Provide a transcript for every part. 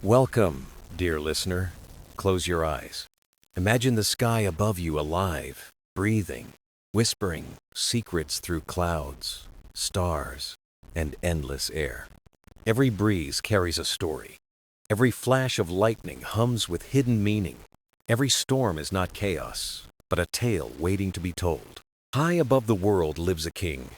Welcome, dear listener. Close your eyes. Imagine the sky above you alive, breathing, whispering secrets through clouds, stars, and endless air. Every breeze carries a story. Every flash of lightning hums with hidden meaning. Every storm is not chaos, but a tale waiting to be told. High above the world lives a king.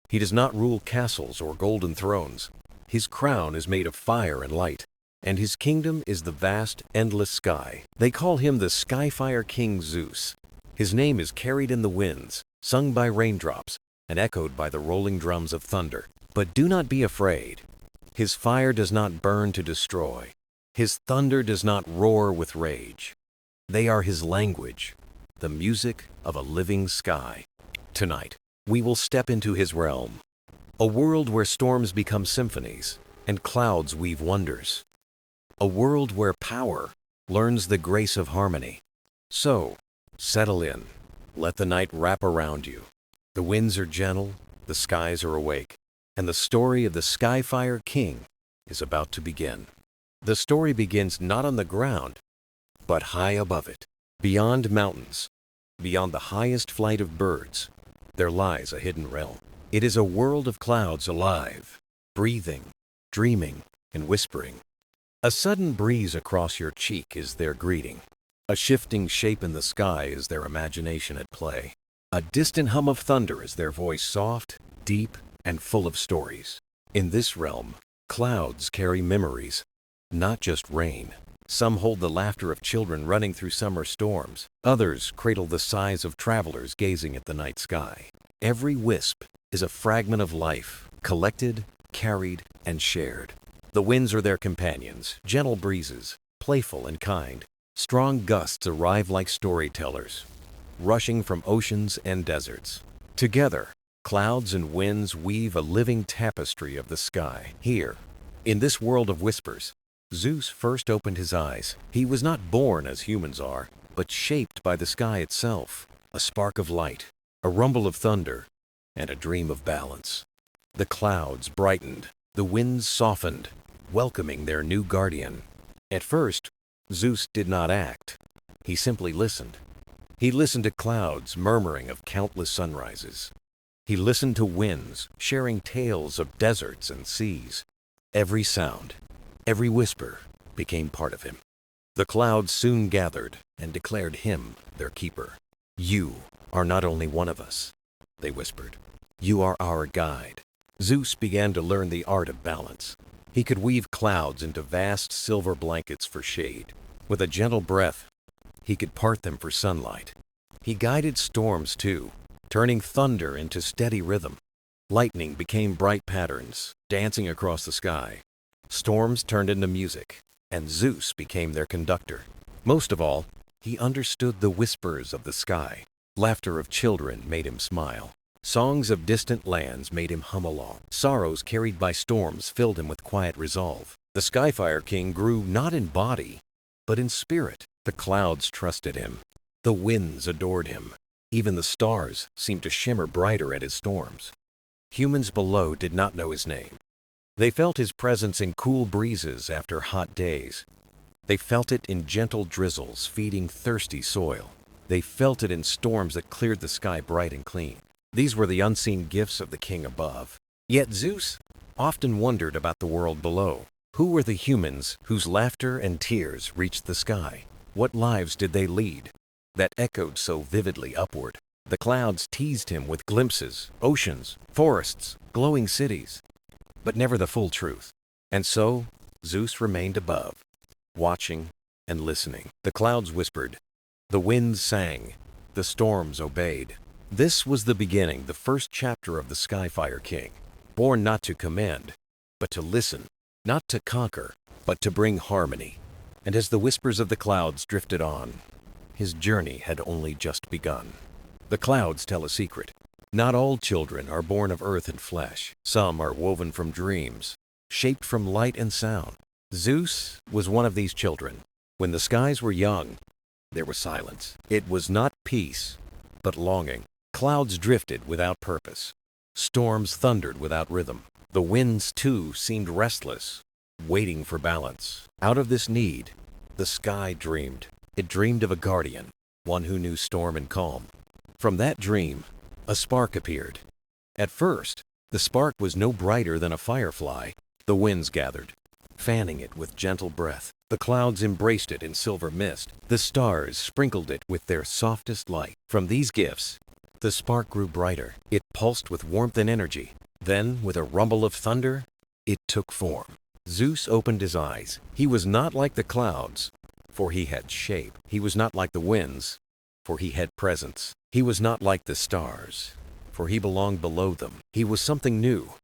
He does not rule castles or golden thrones. His crown is made of fire and light, and his kingdom is the vast, endless sky. They call him the Skyfire King Zeus. His name is carried in the winds, sung by raindrops, and echoed by the rolling drums of thunder. But do not be afraid. His fire does not burn to destroy. His thunder does not roar with rage. They are his language, the music of a living sky. Tonight, we will step into his realm, a world where storms become symphonies and clouds weave wonders. A world where power learns the grace of harmony. So, settle in. Let the night wrap around you. The winds are gentle, the skies are awake, and the story of the Skyfire King is about to begin. The story begins not on the ground, but high above it. Beyond mountains, beyond the highest flight of birds, there lies a hidden realm. It is a world of clouds alive, breathing, dreaming, and whispering. A sudden breeze across your cheek is their greeting. A shifting shape in the sky is their imagination at play. A distant hum of thunder is their voice soft, deep, and full of stories. In this realm, clouds carry memories, not just rain. Some hold the laughter of children running through summer storms. Others cradle the sighs of travelers gazing at the night sky. Every wisp is a fragment of life, collected, carried, and shared. The winds are their companions, gentle breezes, playful and kind. Strong gusts arrive like storytellers, rushing from oceans and deserts. Together, clouds and winds weave a living tapestry of the sky. Here, in this world of whispers, Zeus first opened his eyes. He was not born as humans are, but shaped by the sky itself. A spark of light, a rumble of thunder, and a dream of balance. The clouds brightened, the winds softened, welcoming their new guardian. At first, Zeus did not act. He simply listened. He listened to clouds murmuring of countless sunrises. He listened to winds sharing tales of deserts and seas. Every sound, every whisper became part of him. The clouds soon gathered and declared him their keeper. "You are not only one of us," they whispered. "You are our guide." Zeus began to learn the art of balance. He could weave clouds into vast silver blankets for shade. With a gentle breath, he could part them for sunlight. He guided storms too, turning thunder into steady rhythm. Lightning became bright patterns, dancing across the sky. Storms turned into music, and Zeus became their conductor. Most of all, he understood the whispers of the sky. Laughter of children made him smile. Songs of distant lands made him hum along. Sorrows carried by storms filled him with quiet resolve. The Skyfire King grew not in body, but in spirit. The clouds trusted him. The winds adored him. Even the stars seemed to shimmer brighter at his storms. Humans below did not know his name. They felt his presence in cool breezes after hot days. They felt it in gentle drizzles feeding thirsty soil. They felt it in storms that cleared the sky bright and clean. These were the unseen gifts of the king above. Yet Zeus often wondered about the world below. Who were the humans whose laughter and tears reached the sky? What lives did they lead that echoed so vividly upward? The clouds teased him with glimpses, oceans, forests, glowing cities, but never the full truth. And so, Zeus remained above, watching and listening. The clouds whispered, the winds sang, the storms obeyed. This was the beginning, the first chapter of the Skyfire King, born not to command, but to listen, not to conquer, but to bring harmony. And as the whispers of the clouds drifted on, his journey had only just begun. The clouds tell a secret. Not all children are born of earth and flesh. Some are woven from dreams, shaped from light and sound. Zeus was one of these children. When the skies were young, there was silence. It was not peace, but longing. Clouds drifted without purpose. Storms thundered without rhythm. The winds, too, seemed restless, waiting for balance. Out of this need, the sky dreamed. It dreamed of a guardian, one who knew storm and calm. From that dream, a spark appeared. At first, the spark was no brighter than a firefly. The winds gathered, fanning it with gentle breath. The clouds embraced it in silver mist. The stars sprinkled it with their softest light. From these gifts, the spark grew brighter. It pulsed with warmth and energy. Then, with a rumble of thunder, it took form. Zeus opened his eyes. He was not like the clouds, for he had shape. He was not like the winds, for he had presence. He was not like the stars, for he belonged below them. He was something new,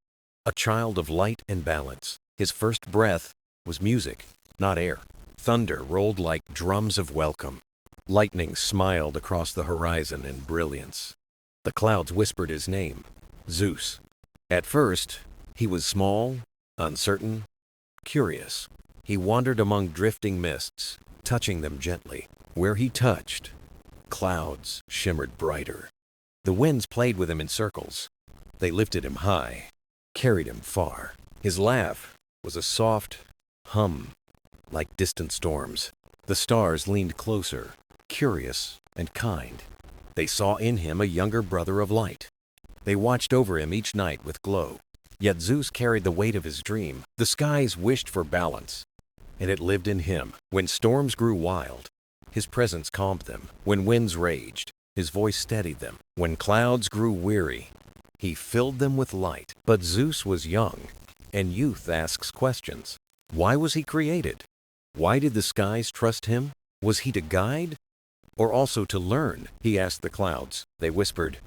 a child of light and balance. His first breath was music, not air. Thunder rolled like drums of welcome. Lightning smiled across the horizon in brilliance. The clouds whispered his name, Zeus. At first, he was small, uncertain, curious. He wandered among drifting mists, touching them gently. Where he touched, clouds shimmered brighter. The winds played with him in circles. They lifted him high, carried him far. His laugh was a soft hum, like distant storms. The stars leaned closer, curious and kind. They saw in him a younger brother of light. They watched over him each night with glow. Yet Zeus carried the weight of his dream. The skies wished for balance, and it lived in him. When storms grew wild, his presence calmed them. When winds raged, his voice steadied them. When clouds grew weary, he filled them with light. But Zeus was young, and youth asks questions. Why was he created? Why did the skies trust him? Was he to guide, or also to learn? He asked the clouds. They whispered,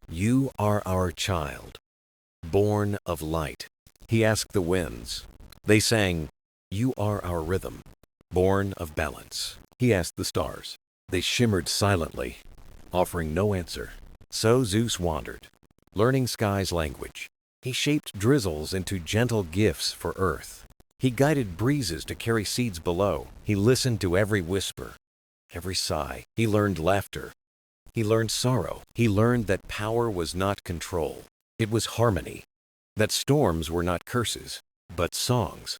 "You are our child, born of light." He asked the winds. They sang, "You are our rhythm, born of balance." He asked the stars. They shimmered silently, offering no answer. So Zeus wandered, learning sky's language. He shaped drizzles into gentle gifts for earth. He guided breezes to carry seeds below. He listened to every whisper, every sigh. He learned laughter. He learned sorrow. He learned that power was not control. It was harmony. That storms were not curses, but songs.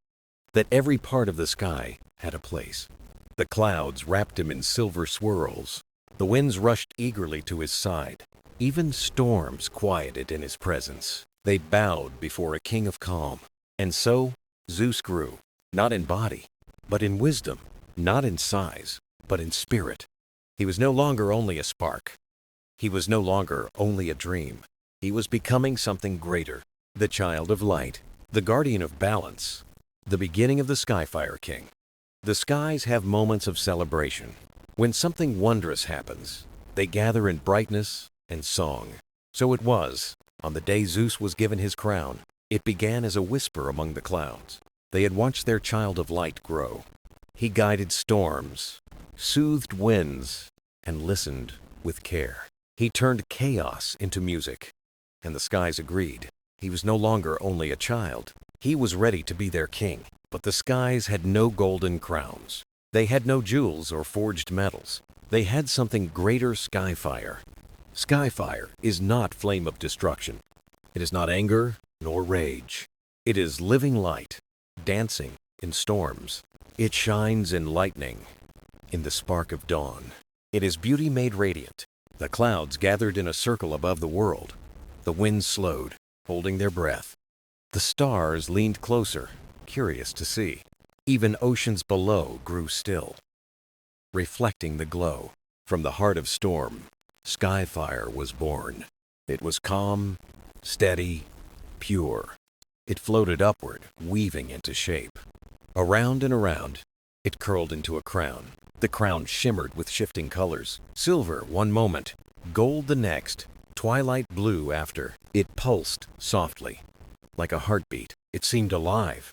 That every part of the sky had a place. The clouds wrapped him in silver swirls. The winds rushed eagerly to his side. Even storms quieted in his presence. They bowed before a king of calm. And so Zeus grew, not in body, but in wisdom, not in size, but in spirit. He was no longer only a spark. He was no longer only a dream. He was becoming something greater, the child of light, the guardian of balance, the beginning of the Skyfire King. The skies have moments of celebration. When something wondrous happens, they gather in brightness and song. So it was, on the day Zeus was given his crown. It began as a whisper among the clouds. They had watched their child of light grow. He guided storms, soothed winds, and listened with care. He turned chaos into music, and the skies agreed. He was no longer only a child. He was ready to be their king. But the skies had no golden crowns. They had no jewels or forged metals. They had something greater: skyfire. Skyfire is not flame of destruction. It is not anger nor rage. It is living light, dancing in storms. It shines in lightning, in the spark of dawn. It is beauty made radiant. The clouds gathered in a circle above the world. The winds slowed, holding their breath. The stars leaned closer, curious to see. Even oceans below grew still, reflecting the glow. From the heart of storm, Skyfire was born. It was calm, steady, pure. It floated upward, weaving into shape. Around and around, it curled into a crown. The crown shimmered with shifting colors. Silver one moment, gold the next, twilight blue after. It pulsed softly, like a heartbeat. It seemed alive,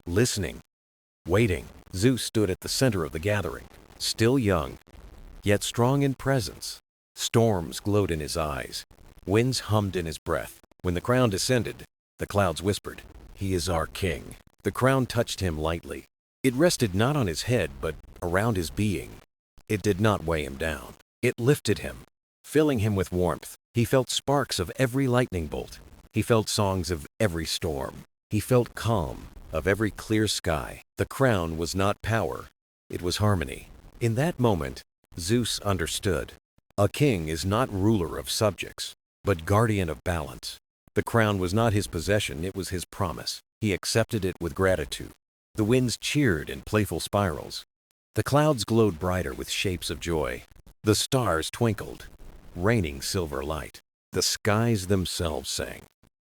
listening, waiting. Zeus stood at the center of the gathering, still young, yet strong in presence. Storms glowed in his eyes. Winds hummed in his breath. When the crown descended, the clouds whispered, "He is our king." The crown touched him lightly. It rested not on his head, but around his being. It did not weigh him down. It lifted him, filling him with warmth. He felt sparks of every lightning bolt. He felt songs of every storm. He felt calm, of every clear sky. The crown was not power, it was harmony. In that moment, Zeus understood. A king is not ruler of subjects, but guardian of balance. The crown was not his possession, it was his promise. He accepted it with gratitude. The winds cheered in playful spirals. The clouds glowed brighter with shapes of joy. The stars twinkled, raining silver light. The skies themselves sang.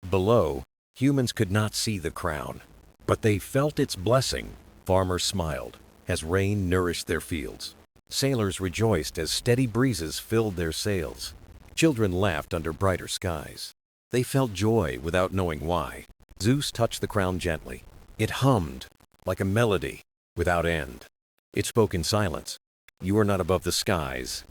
Below, humans could not see the crown, but they felt its blessing. Farmers smiled as rain nourished their fields. Sailors rejoiced as steady breezes filled their sails. Children laughed under brighter skies. They felt joy without knowing why. Zeus touched the crown gently. It hummed like a melody without end. It spoke in silence. You are not above the skies.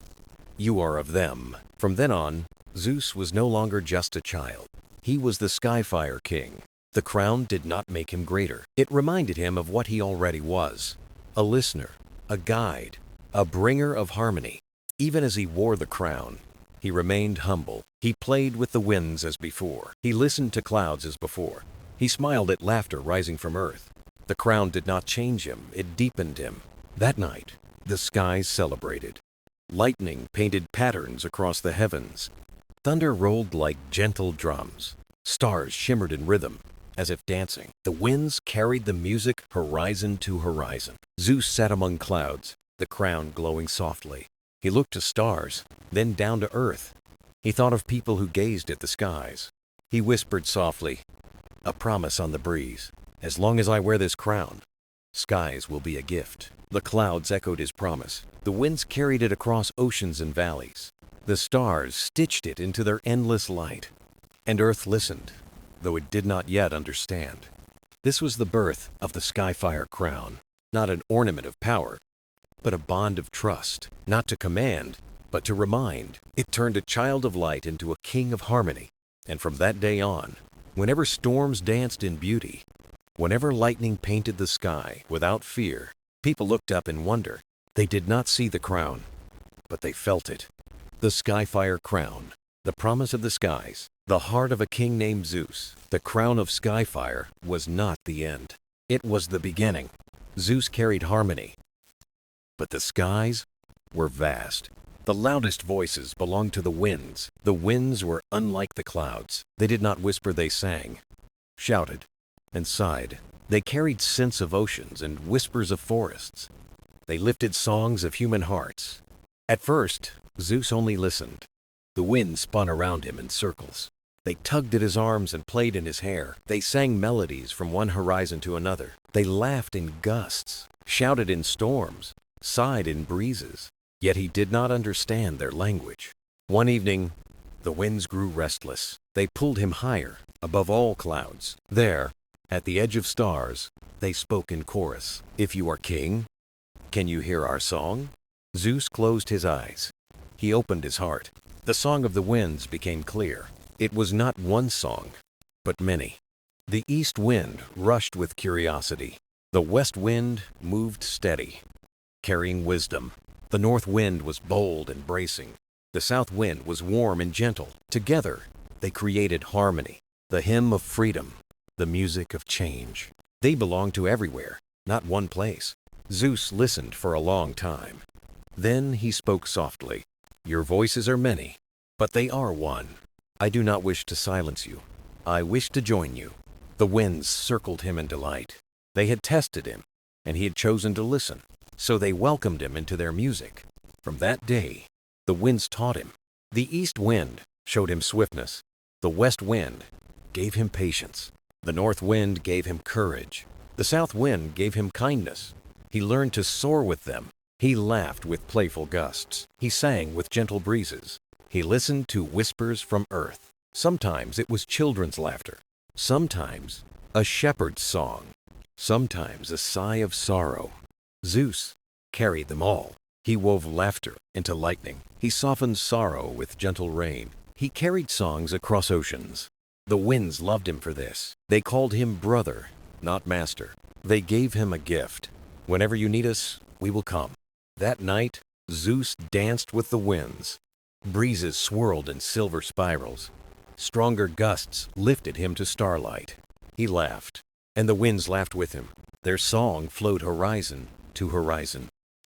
You are of them. From then on, Zeus was no longer just a child. He was the Skyfire King. The crown did not make him greater. It reminded him of what he already was. A listener, a guide, a bringer of harmony. Even as he wore the crown, he remained humble. He played with the winds as before. He listened to clouds as before. He smiled at laughter rising from earth. The crown did not change him, it deepened him. That night, the skies celebrated. Lightning painted patterns across the heavens. Thunder rolled like gentle drums. Stars shimmered in rhythm, as if dancing. The winds carried the music horizon to horizon. Zeus sat among clouds, the crown glowing softly. He looked to stars, then down to earth. He thought of people who gazed at the skies. He whispered softly, a promise on the breeze. As long as I wear this crown, skies will be a gift. The clouds echoed his promise. The winds carried it across oceans and valleys. The stars stitched it into their endless light. And earth listened, though it did not yet understand. This was the birth of the Skyfire crown, not an ornament of power, but a bond of trust, not to command, but to remind. It turned a child of light into a king of harmony. And from that day on, whenever storms danced in beauty, whenever lightning painted the sky without fear, people looked up in wonder. They did not see the crown, but they felt it. The Skyfire crown, the promise of the skies, the heart of a king named Zeus. The crown of Skyfire was not the end. It was the beginning. Zeus carried harmony, but the skies were vast. The loudest voices belonged to the winds. The winds were unlike the clouds. They did not whisper, they sang, shouted, and sighed. They carried scents of oceans and whispers of forests. They lifted songs of human hearts. At first, Zeus only listened. The wind spun around him in circles. They tugged at his arms and played in his hair. They sang melodies from one horizon to another. They laughed in gusts, shouted in storms, sighed in breezes. Yet he did not understand their language. One evening, the winds grew restless. They pulled him higher, above all clouds. There, at the edge of stars, they spoke in chorus. If you are king, can you hear our song? Zeus closed his eyes. He opened his heart. The song of the winds became clear. It was not one song, but many. The east wind rushed with curiosity. The west wind moved steady, carrying wisdom. The north wind was bold and bracing. The south wind was warm and gentle. Together, they created harmony, the hymn of freedom, the music of change. They belonged to everywhere, not one place. Zeus listened for a long time. Then he spoke softly. Your voices are many, but they are one. I do not wish to silence you. I wish to join you. The winds circled him in delight. They had tested him, and he had chosen to listen. So they welcomed him into their music. From that day, the winds taught him. The east wind showed him swiftness. The west wind gave him patience. The north wind gave him courage. The south wind gave him kindness. He learned to soar with them. He laughed with playful gusts. He sang with gentle breezes. He listened to whispers from earth. Sometimes it was children's laughter. Sometimes a shepherd's song. Sometimes a sigh of sorrow. Zeus carried them all. He wove laughter into lightning. He softened sorrow with gentle rain. He carried songs across oceans. The winds loved him for this. They called him brother, not master. They gave him a gift. Whenever you need us, we will come. That night, Zeus danced with the winds. Breezes swirled in silver spirals. Stronger gusts lifted him to starlight. He laughed. and the winds laughed with him. Their song flowed horizon to horizon.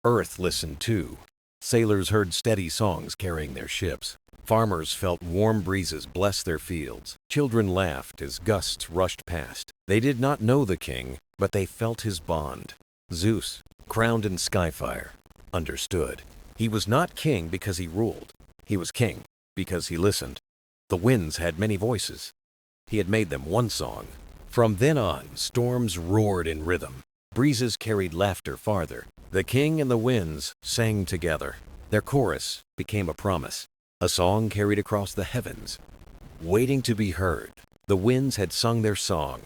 Earth listened too. Sailors heard steady songs carrying their ships. Farmers felt warm breezes bless their fields. Children laughed as gusts rushed past. They did not know the king, but they felt his bond. Zeus, crowned in Skyfire, understood. He was not king because he ruled. He was king because he listened. The winds had many voices. He had made them one song. From then on, storms roared in rhythm. Breezes carried laughter farther. The king and the winds sang together. Their chorus became a promise, a song carried across the heavens, waiting to be heard. The winds had sung their song,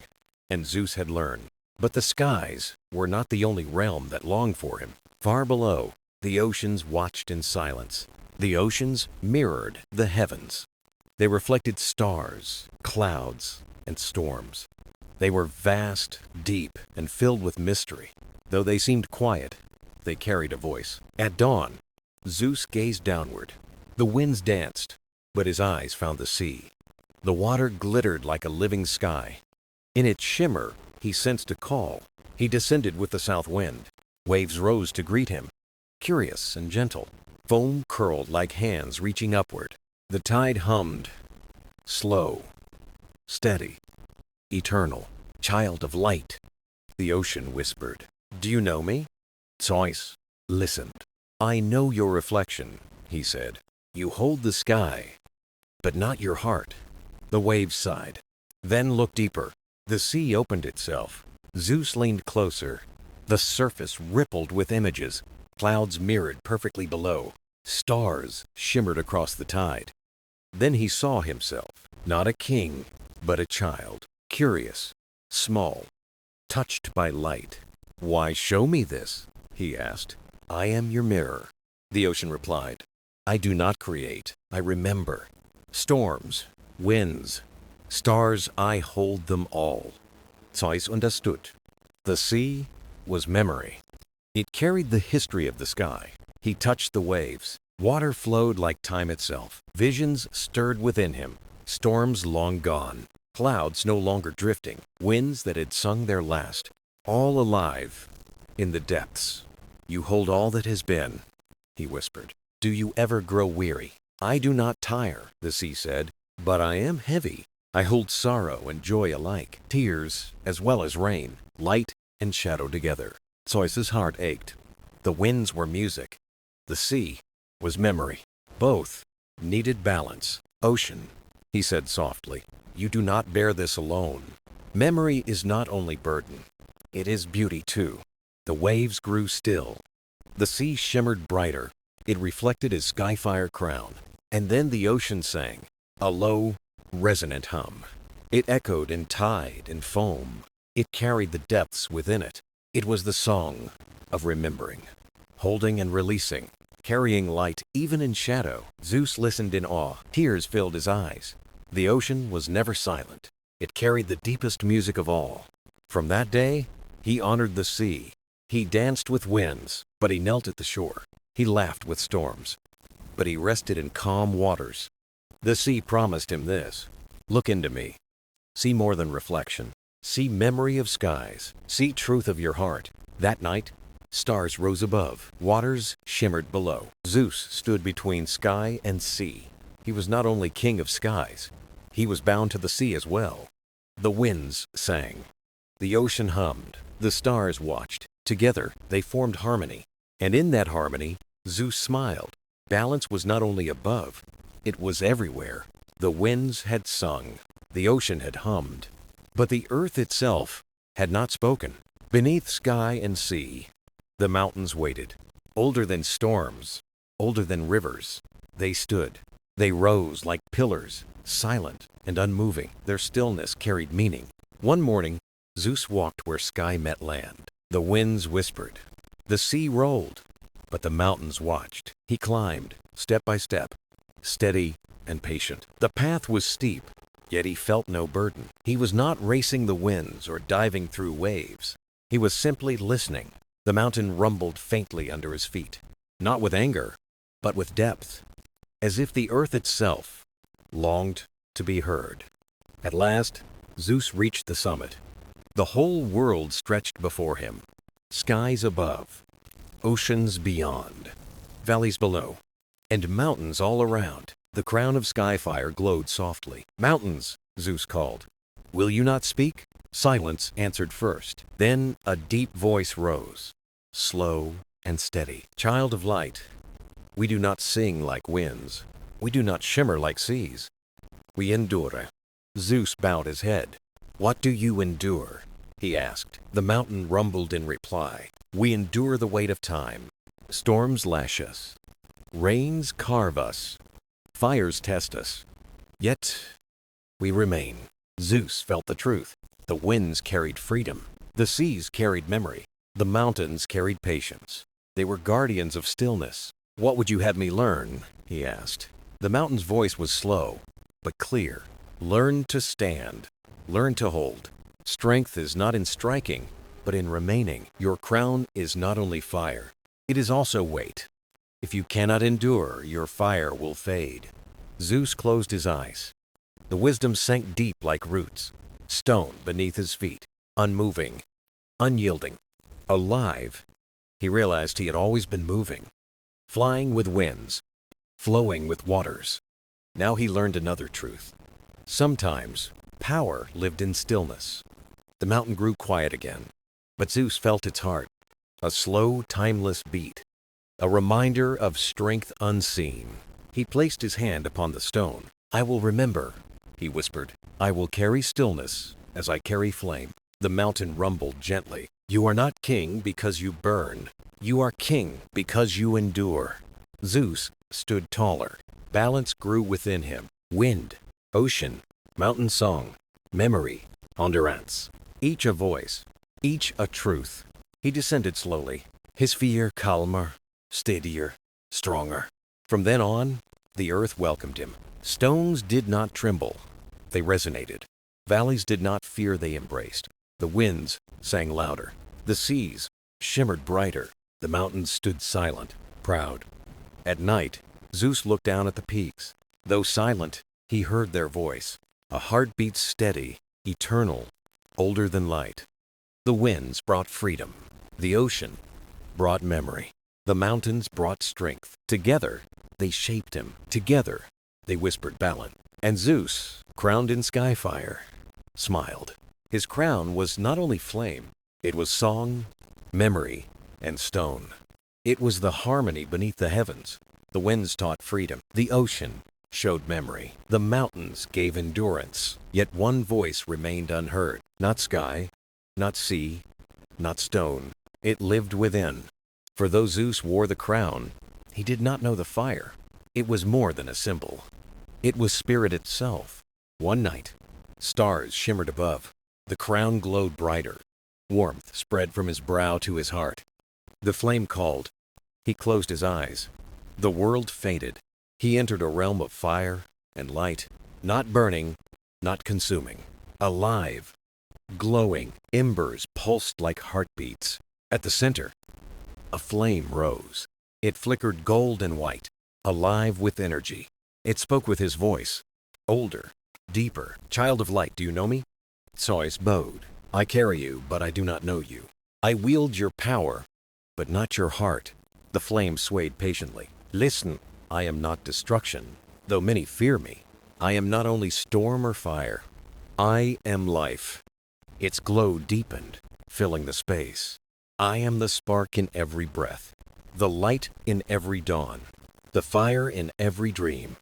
and Zeus had learned. But the skies were not the only realm that longed for him. Far below, the oceans watched in silence. The oceans mirrored the heavens. They reflected stars, clouds, and storms. They were vast, deep, and filled with mystery. Though they seemed quiet, they carried a voice. At dawn, Zeus gazed downward. The winds danced, but his eyes found the sea. The water glittered like a living sky. In its shimmer, he sensed a call. He descended with the south wind. Waves rose to greet him, curious and gentle. Foam curled like hands reaching upward. The tide hummed, slow, steady, eternal, child of light. The ocean whispered, "Do you know me?" Zeus listened. "I know your reflection," he said. "You hold the sky, but not your heart." The waves sighed, then looked deeper. The sea opened itself. Zeus leaned closer. The surface rippled with images. Clouds mirrored perfectly below. Stars shimmered across the tide. Then he saw himself, not a king, but a child, curious, small, touched by light. "Why show me this?" he asked. "I am your mirror," the ocean replied. "I do not create, I remember. Storms, winds, stars, I hold them all." Zeus understood. The sea was memory. It carried the history of the sky. He touched the waves. Water flowed like time itself. Visions stirred within him. Storms long gone. Clouds no longer drifting. Winds that had sung their last. All alive in the depths. "You hold all that has been," he whispered. "Do you ever grow weary?" "I do not tire," the sea said, "but I am heavy. I hold sorrow and joy alike, tears as well as rain, light and shadow together." Zeus's heart ached. The winds were music. The sea was memory. Both needed balance. "Ocean," he said softly, "you do not bear this alone. Memory is not only burden, it is beauty too." The waves grew still. The sea shimmered brighter. It reflected his Skyfire crown. And then the ocean sang, a low, resonant hum. It echoed in tide and foam. It carried the depths within it. It was the song of remembering, holding and releasing, carrying light even in shadow. Zeus listened in awe. Tears filled his eyes. The ocean was never silent. It carried the deepest music of all. From that day, he honored the sea. He danced with winds, but he knelt at the shore. He laughed with storms, but he rested in calm waters. The sea promised him this: "Look into me. See more than reflection. See memory of skies. See truth of your heart." That night, stars rose above. Waters shimmered below. Zeus stood between sky and sea. He was not only king of skies, he was bound to the sea as well. The winds sang. The ocean hummed. The stars watched. Together, they formed harmony. And in that harmony, Zeus smiled. Balance was not only above, it was everywhere. The winds had sung. The ocean had hummed. But the earth itself had not spoken. Beneath sky and sea, the mountains waited. Older than storms, older than rivers, they stood. They rose like pillars, silent and unmoving. Their stillness carried meaning. One morning, Zeus walked where sky met land. The winds whispered. The sea rolled, but the mountains watched. He climbed, step by step, steady and patient. The path was steep, yet he felt no burden. He was not racing the winds or diving through waves. He was simply listening. The mountain rumbled faintly under his feet, not with anger, but with depth, as if the earth itself longed to be heard. At last, Zeus reached the summit. The whole world stretched before him. Skies above, oceans beyond, valleys below, and mountains all around. The crown of Skyfire glowed softly. "Mountains," Zeus called. "Will you not speak?" Silence answered first. Then a deep voice rose, slow and steady. "Child of light, we do not sing like winds. We do not shimmer like seas. We endure." Zeus bowed his head. "What do you endure?" he asked. The mountain rumbled in reply. "We endure the weight of time. Storms lash us. Rains carve us. Fires test us. Yet we remain." Zeus felt the truth. The winds carried freedom. The seas carried memory. The mountains carried patience. They were guardians of stillness. "What would you have me learn?" he asked. The mountain's voice was slow, but clear. "Learn to stand. Learn to hold. Strength is not in striking, but in remaining. Your crown is not only fire, it is also weight. If you cannot endure, your fire will fade." Zeus closed his eyes. The wisdom sank deep like roots, stone beneath his feet, unmoving, unyielding, alive. He realized he had always been moving, flying with winds, flowing with waters. Now he learned another truth. Sometimes power lived in stillness. The mountain grew quiet again, but Zeus felt its heart, a slow, timeless beat, a reminder of strength unseen. He placed his hand upon the stone. "I will remember," he whispered. "I will carry stillness as I carry flame." The mountain rumbled gently. "You are not king because you burn. You are king because you endure." Zeus stood taller. Balance grew within him. Wind, ocean, mountain song, memory, endurance. Each a voice, each a truth. He descended slowly, his fear calmer, steadier, stronger. From then on, the earth welcomed him. Stones did not tremble. They resonated. Valleys did not fear, they embraced. The winds sang louder. The seas shimmered brighter. The mountains stood silent, proud. At night, Zeus looked down at the peaks. Though silent, he heard their voice. A heartbeat steady, eternal, older than light. The winds brought freedom. The ocean brought memory. The mountains brought strength. Together, they shaped him. Together, they whispered balance. And Zeus, crowned in Skyfire, smiled. His crown was not only flame, it was song, memory, and stone. It was the harmony beneath the heavens. The winds taught freedom. The ocean showed memory. The mountains gave endurance. Yet one voice remained unheard. Not sky, not sea, not stone. It lived within. For though Zeus wore the crown, he did not know the fire. It was more than a symbol. It was spirit itself. One night, stars shimmered above. The crown glowed brighter. Warmth spread from his brow to his heart. The flame called. He closed his eyes. The world faded. He entered a realm of fire and light, not burning, not consuming. Alive, glowing, embers pulsed like heartbeats. At the center, a flame rose. It flickered gold and white, alive with energy. It spoke with his voice, older, deeper. "Child of light, do you know me?" Zeus bowed. "I carry you, but I do not know you. I wield your power, but not your heart." The flame swayed patiently. "Listen, I am not destruction, though many fear me. I am not only storm or fire. I am life." Its glow deepened, filling the space. "I am the spark in every breath, the light in every dawn, the fire in every dream.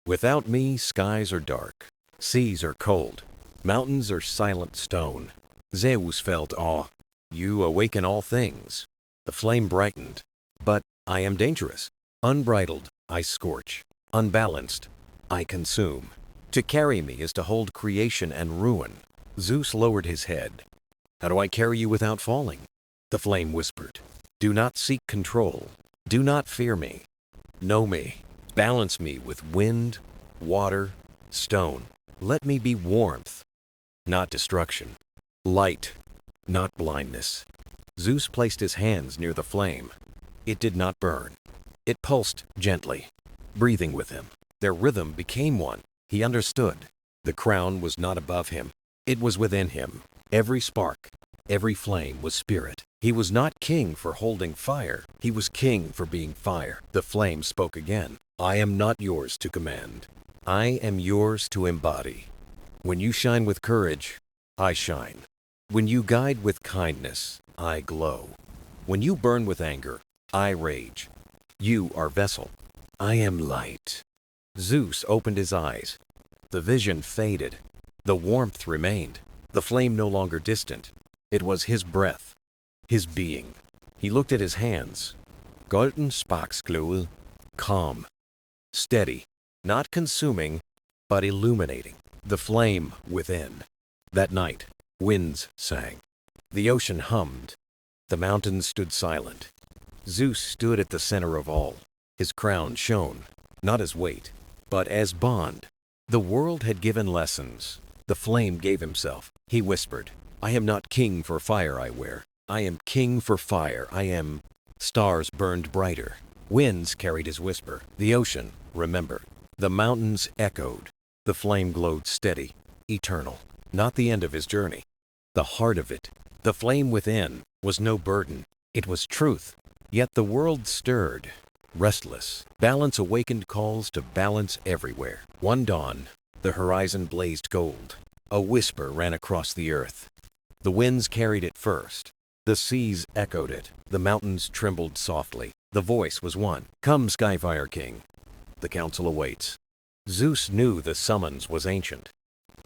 Without me, skies are dark, seas are cold, mountains are silent stone." Zeus felt awe. "You awaken all things." The flame brightened. "But I am dangerous. Unbridled, I scorch. Unbalanced, I consume. To carry me is to hold creation and ruin." Zeus lowered his head. "How do I carry you without falling?" The flame whispered. "Do not seek control. Do not fear me. Know me. Balance me with wind, water, stone. Let me be warmth, not destruction. Light, not blindness." Zeus placed his hands near the flame. It did not burn. It pulsed gently, breathing with him. Their rhythm became one. He understood. The crown was not above him. It was within him. Every spark, every flame was spirit. He was not king for holding fire. He was king for being fire. The flame spoke again. I am not yours to command. I am yours to embody. When you shine with courage, I shine. When you guide with kindness, I glow. When you burn with anger, I rage. You are vessel. I am light. Zeus opened his eyes. The vision faded. The warmth remained. The flame no longer distant. It was his breath, his being. He looked at his hands. Golden sparksglød, calm, steady, not consuming, but illuminating. The flame within. That night, winds sang. The ocean hummed. The mountains stood silent. Zeus stood at the center of all. His crown shone, not as weight, but as bond. The world had given lessons. The flame gave himself. He whispered, I am not king for fire I wear. I am king for fire. I am... Stars burned brighter. Winds carried his whisper. The ocean remembered. The mountains echoed. The flame glowed steady, eternal. Not the end of his journey. The heart of it, the flame within, was no burden. It was truth. Yet the world stirred, restless. Balance awakened calls to balance everywhere. One dawn, the horizon blazed gold. A whisper ran across the earth. The winds carried it first. The seas echoed it. The mountains trembled softly. The voice was one. Come, Skyfire King. The council awaits. Zeus knew the summons was ancient.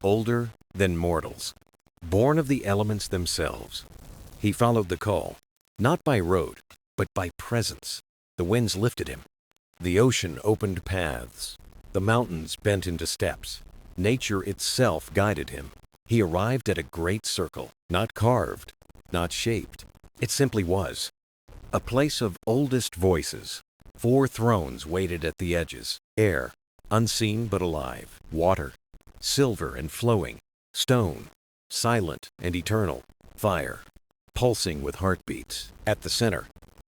Older than mortals. Born of the elements themselves. He followed the call. Not by road, but by presence. The winds lifted him. The ocean opened paths. The mountains bent into steps. Nature itself guided him. He arrived at a great circle, not carved, not shaped. It simply was. A place of oldest voices. 4 thrones waited at the edges. Air, unseen but alive. Water, silver and flowing. Stone, silent and eternal. Fire, pulsing with heartbeats. At the center,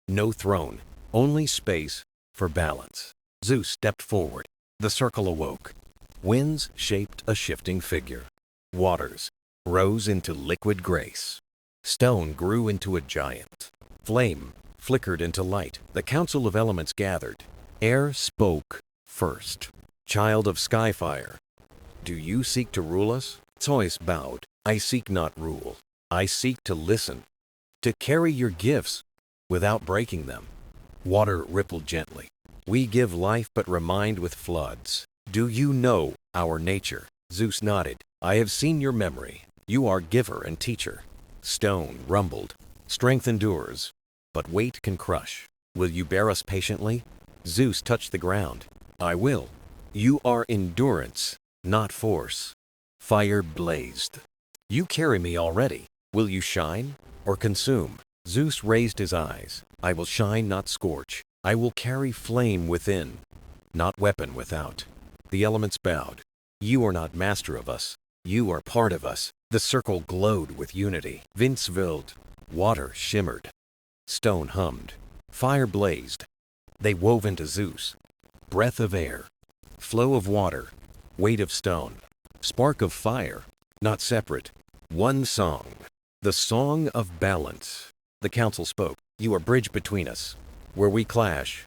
no throne, only space for balance. Zeus stepped forward. The circle awoke. Winds shaped a shifting figure. Waters rose into liquid grace. Stone grew into a giant. Flame flickered into light. The council of elements gathered. Air spoke first. Child of Skyfire, do you seek to rule us? Zeus bowed. I seek not rule. I seek to listen, to carry your gifts without breaking them. Water rippled gently. We give life but remind with floods. Do you know our nature? Zeus nodded. I have seen your memory. You are giver and teacher. Stone rumbled. Strength endures, but weight can crush. Will you bear us patiently? Zeus touched the ground. I will. You are endurance, not force. Fire blazed. You carry me already. Will you shine or consume? Zeus raised his eyes. I will shine, not scorch. I will carry flame within, not weapon without. The elements bowed. You are not master of us. You are part of us. The circle glowed with unity. Wind swirled. Water shimmered. Stone hummed. Fire blazed. They wove into Zeus. Breath of air. Flow of water. Weight of stone. Spark of fire. Not separate. One song. The song of balance. The council spoke. You are bridge between us. Where we clash,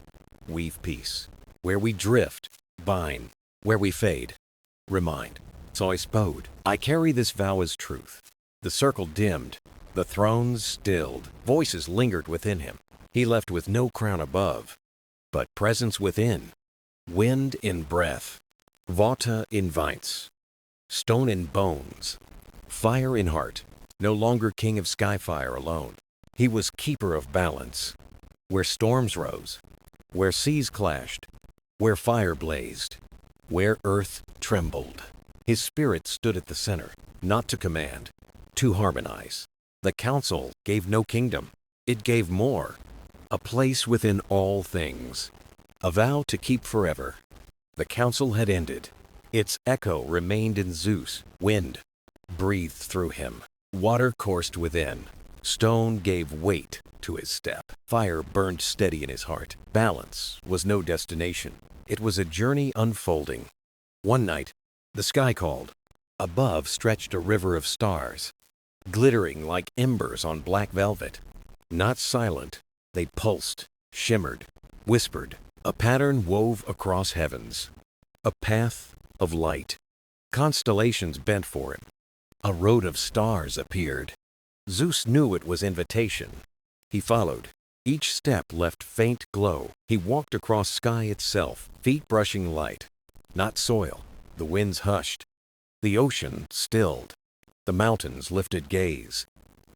weave peace. Where we drift, bind. Where we fade, remind. Zeus bowed. I carry this vow as truth. The circle dimmed. The thrones stilled. Voices lingered within him. He left with no crown above, but presence within. Wind in breath. Vata in vites. Stone in bones. Fire in heart. No longer king of Skyfire alone. He was keeper of balance. Where storms rose. Where seas clashed. Where fire blazed. Where earth trembled. His spirit stood at the center, not to command, to harmonize. The council gave no kingdom. It gave more. A place within all things. A vow to keep forever. The council had ended. Its echo remained in Zeus. Wind breathed through him. Water coursed within. Stone gave weight to his step. Fire burned steady in his heart. Balance was no destination. It was a journey unfolding. One night, the sky called. Above stretched a river of stars, glittering like embers on black velvet. Not silent, they pulsed, shimmered, whispered. A pattern wove across heavens. A path of light. Constellations bent for him. A road of stars appeared. Zeus knew it was invitation. He followed. Each step left faint glow. He walked across sky itself, feet brushing light. Not soil. The winds hushed. The ocean stilled. The mountains lifted gaze.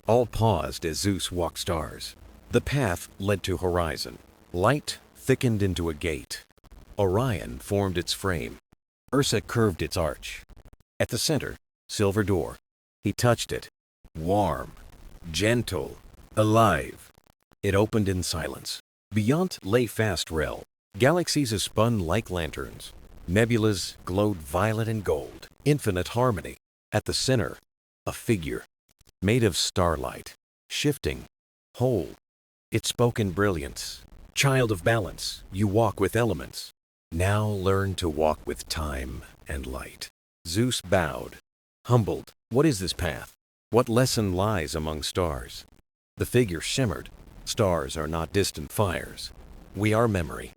All paused as Zeus walked stars. The path led to horizon. Light thickened into a gate. Orion formed its frame. Ursa curved its arch. At the center, silver door. He touched it. Warm, gentle, alive. It opened in silence. Beyond lay fast realm. Galaxies spun like lanterns. Nebulas glowed violet and gold. Infinite harmony. At the center, a figure, made of starlight, shifting, whole. It spoke in brilliance. Child of balance, you walk with elements. Now learn to walk with time and light. Zeus bowed, humbled. What is this path? What lesson lies among stars? The figure shimmered. Stars are not distant fires. We are memory.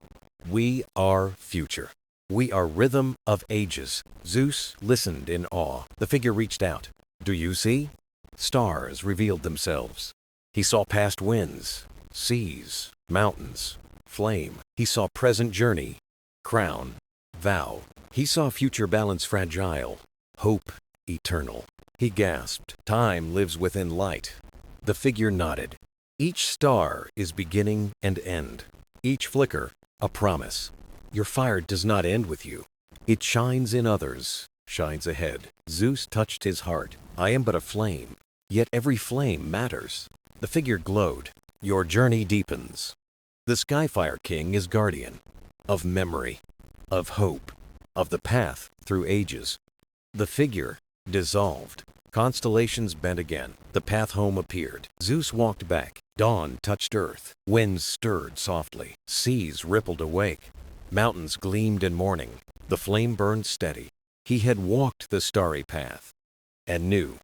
We are future. We are rhythm of ages. Zeus listened in awe. The figure reached out. Do you see? Stars revealed themselves. He saw past winds, seas, mountains, flame. He saw present journey, crown, vow. He saw future balance fragile, hope eternal. He gasped. Time lives within light. The figure nodded. Each star is beginning and end. Each flicker, a promise. Your fire does not end with you. It shines in others, shines ahead. Zeus touched his heart. I am but a flame, yet every flame matters. The figure glowed. Your journey deepens. The Skyfire King is guardian of memory, of hope, of the path through ages. The figure dissolved. Constellations bent again. The path home appeared. Zeus walked back. Dawn touched earth. Winds stirred softly. Seas rippled awake. Mountains gleamed in morning. The flame burned steady. He had walked the starry path and knew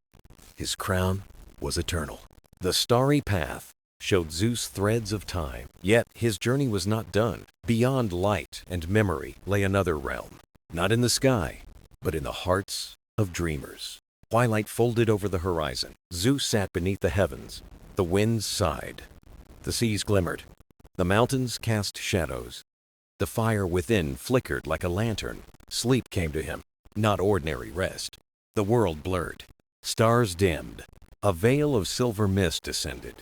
his crown was eternal. The starry path showed Zeus threads of time, yet his journey was not done. Beyond light and memory lay another realm, not in the sky, but in the hearts of dreamers. Twilight folded over the horizon. Zeus sat beneath the heavens. The winds sighed. The seas glimmered. The mountains cast shadows. The fire within flickered like a lantern. Sleep came to him, not ordinary rest. The world blurred. Stars dimmed. A veil of silver mist descended.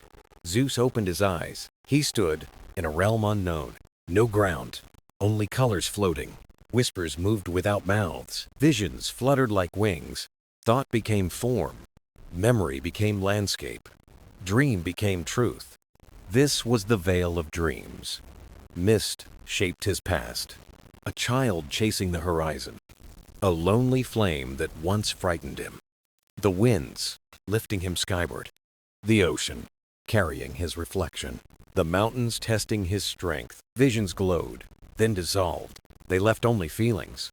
Zeus opened his eyes. He stood in a realm unknown. No ground, only colors floating. Whispers moved without mouths. Visions fluttered like wings. Thought became form. Memory became landscape. Dream became truth. This was the Vale of Dreams. Mist shaped his past. A child chasing the horizon. A lonely flame that once frightened him. The winds lifting him skyward. The ocean carrying his reflection. The mountains testing his strength. Visions glowed, then dissolved. They left only feelings.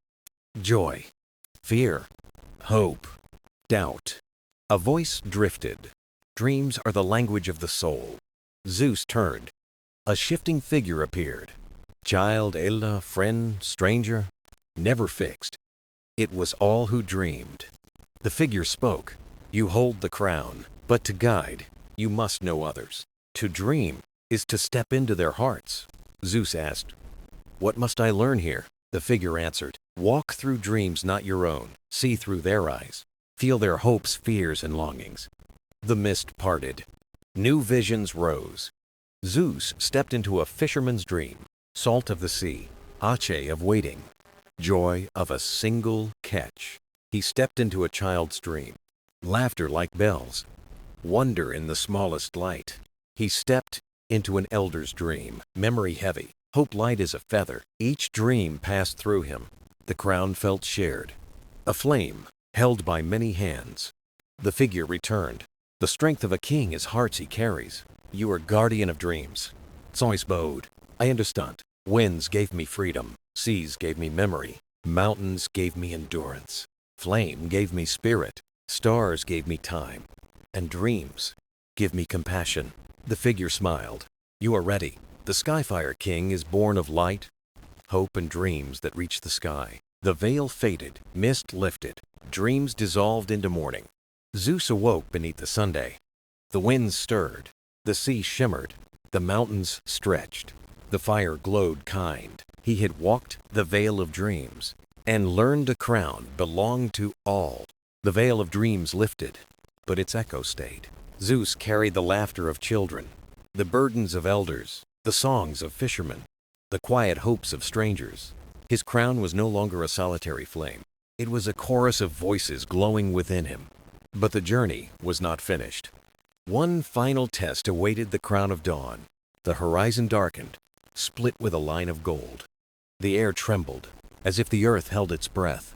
Joy, fear, hope, doubt. A voice drifted. Dreams are the language of the soul. Zeus turned. A shifting figure appeared. Child, elder, friend, stranger, never fixed. It was all who dreamed. The figure spoke. You hold the crown, but to guide, you must know others. To dream is to step into their hearts. Zeus asked, what must I learn here? The figure answered, walk through dreams not your own. See through their eyes. Feel their hopes, fears, and longings. The mist parted. New visions rose. Zeus stepped into a fisherman's dream. Salt of the sea, ache of waiting, joy of a single catch. He stepped into a child's dream. Laughter like bells, wonder in the smallest light. He stepped into an elder's dream. Memory heavy, hope light as a feather. Each dream passed through him. The crown felt shared. A flame held by many hands. The figure returned. The strength of a king is hearts he carries. You are guardian of dreams. Zeus bowed. I understand. Winds gave me freedom. Seas gave me memory. Mountains gave me endurance. Flame gave me spirit, stars gave me time, and dreams give me compassion. The figure smiled. You are ready. The Skyfire King is born of light, hope, and dreams that reach the sky. The veil faded, mist lifted, dreams dissolved into morning. Zeus awoke beneath the Sunday. The winds stirred, the sea shimmered, the mountains stretched, the fire glowed kind. He had walked the veil of dreams and learned a crown belonged to all. The veil of dreams lifted, but its echo stayed. Zeus carried the laughter of children, the burdens of elders, the songs of fishermen, the quiet hopes of strangers. His crown was no longer a solitary flame. It was a chorus of voices glowing within him. But the journey was not finished. One final test awaited the crown of dawn. The horizon darkened, split with a line of gold. The air trembled, as if the earth held its breath.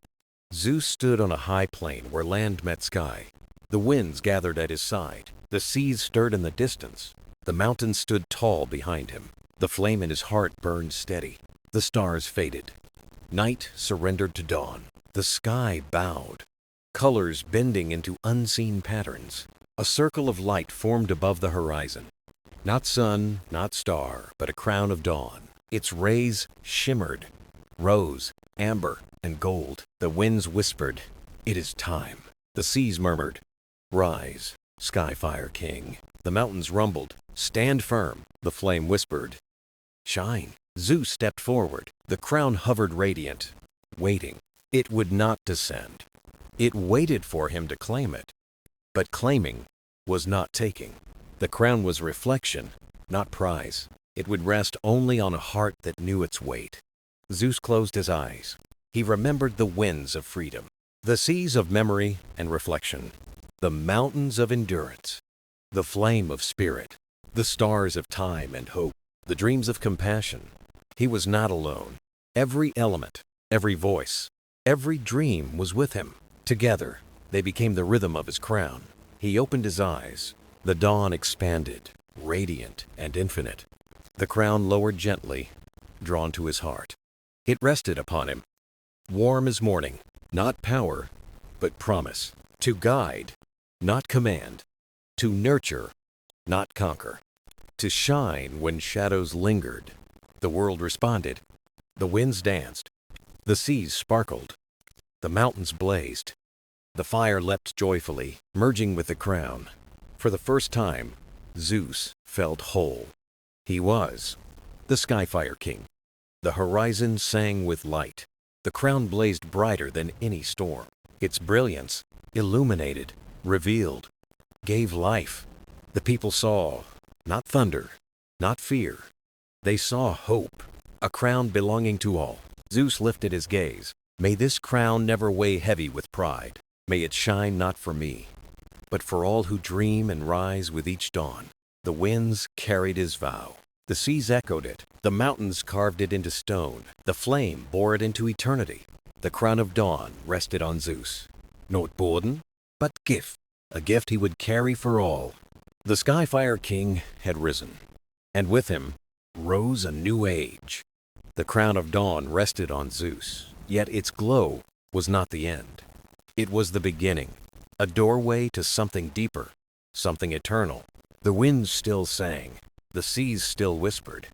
Zeus stood on a high plain where land met sky. The winds gathered at his side. The seas stirred in the distance. The mountains stood tall behind him. The flame in his heart burned steady. The stars faded. Night surrendered to dawn. The sky bowed, colors bending into unseen patterns. A circle of light formed above the horizon. Not sun, not star, but a crown of dawn. Its rays shimmered, rose, amber, and gold. The winds whispered, "It is time." The seas murmured, "Rise, Skyfire King." The mountains rumbled, "Stand firm." The flame whispered, "Shine." Zeus stepped forward. The crown hovered radiant, waiting. It would not descend. It waited for him to claim it. But claiming was not taking. The crown was reflection, not prize. It would rest only on a heart that knew its weight. Zeus closed his eyes. He remembered the winds of freedom, the seas of memory and reflection, the mountains of endurance, the flame of spirit, the stars of time and hope, the dreams of compassion. He was not alone. Every element, every voice, every dream was with him. Together, they became the rhythm of his crown. He opened his eyes. The dawn expanded, radiant and infinite. The crown lowered gently, drawn to his heart. It rested upon him, warm as morning, not power, but promise. To guide, not command. To nurture, not conquer. To shine when shadows lingered. The world responded. The winds danced. The seas sparkled. The mountains blazed. The fire leapt joyfully, merging with the crown. For the first time, Zeus felt whole. He was the Skyfire King. The horizon sang with light. The crown blazed brighter than any storm. Its brilliance illuminated, revealed, gave life. The people saw not thunder, not fear. They saw hope, a crown belonging to all. Zeus lifted his gaze. May this crown never weigh heavy with pride. May it shine not for me, but for all who dream and rise with each dawn. The winds carried his vow. The seas echoed it. The mountains carved it into stone. The flame bore it into eternity. The crown of dawn rested on Zeus. Not burden, but gift. A gift he would carry for all. The Skyfire King had risen, and with him rose a new age. The crown of dawn rested on Zeus, yet its glow was not the end. It was the beginning, a doorway to something deeper, something eternal. The winds still sang, the seas still whispered,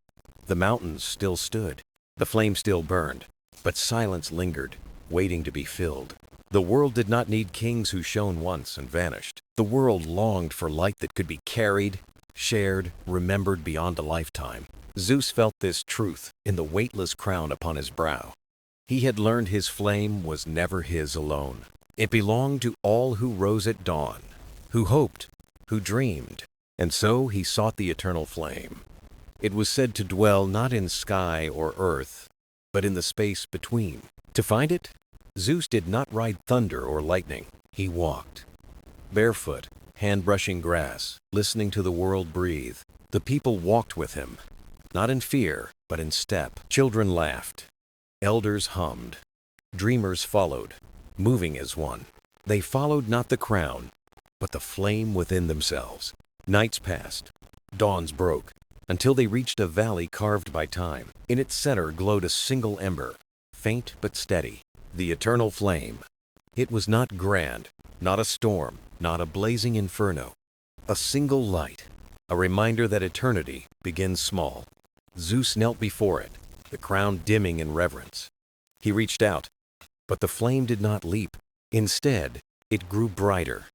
the mountains still stood, the flame still burned, but silence lingered, waiting to be filled. The world did not need kings who shone once and vanished. The world longed for light that could be carried, shared, remembered beyond a lifetime. Zeus felt this truth in the weightless crown upon his brow. He had learned his flame was never his alone. It belonged to all who rose at dawn, who hoped, who dreamed, and so he sought the eternal flame. It was said to dwell not in sky or earth, but in the space between. To find it, Zeus did not ride thunder or lightning. He walked, barefoot, hand-brushing grass, listening to the world breathe. The people walked with him, not in fear, but in step. Children laughed, elders hummed, dreamers followed, moving as one. They followed not the crown, but the flame within themselves. Nights passed, dawns broke, until they reached a valley carved by time. In its center glowed a single ember, faint but steady, the eternal flame. It was not grand, not a storm, not a blazing inferno. A single light, a reminder that eternity begins small. Zeus knelt before it, the crown dimming in reverence. He reached out, but the flame did not leap. Instead, it grew brighter.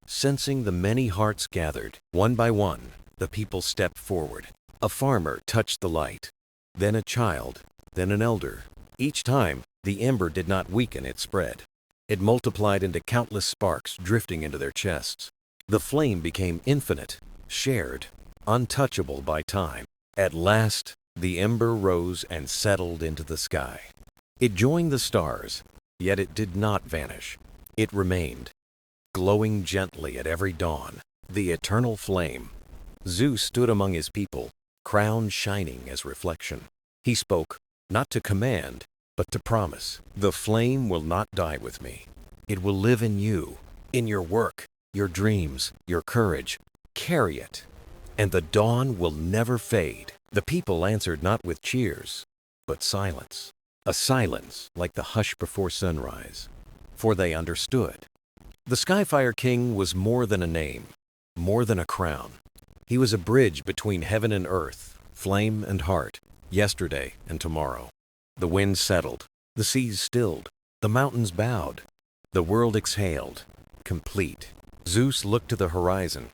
Sensing the many hearts gathered, one by one, the people stepped forward. A farmer touched the light, then a child, then an elder. Each time, the ember did not weaken, it spread. It multiplied into countless sparks drifting into their chests. The flame became infinite, shared, untouchable by time. At last, the ember rose and settled into the sky. It joined the stars, yet it did not vanish. It remained, glowing gently at every dawn, the eternal flame. Zeus stood among his people, crown shining as reflection. He spoke, not to command, but to promise. The flame will not die with me. It will live in you, in your work, your dreams, your courage. Carry it, and the dawn will never fade. The people answered not with cheers, but silence. A silence like the hush before sunrise, for they understood. The Skyfire King was more than a name, more than a crown. He was a bridge between heaven and earth, flame and heart, yesterday and tomorrow. The wind settled, the seas stilled, the mountains bowed, the world exhaled, complete. Zeus looked to the horizon,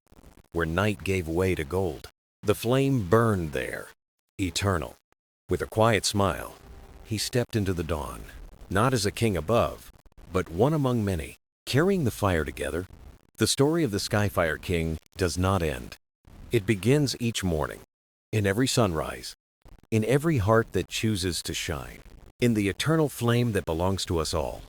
where night gave way to gold. The flame burned there, eternal. With a quiet smile, he stepped into the dawn, not as a king above, but one among many, carrying the fire together. The story of the Skyfire King does not end. It begins each morning, in every sunrise, in every heart that chooses to shine, in the eternal flame that belongs to us all.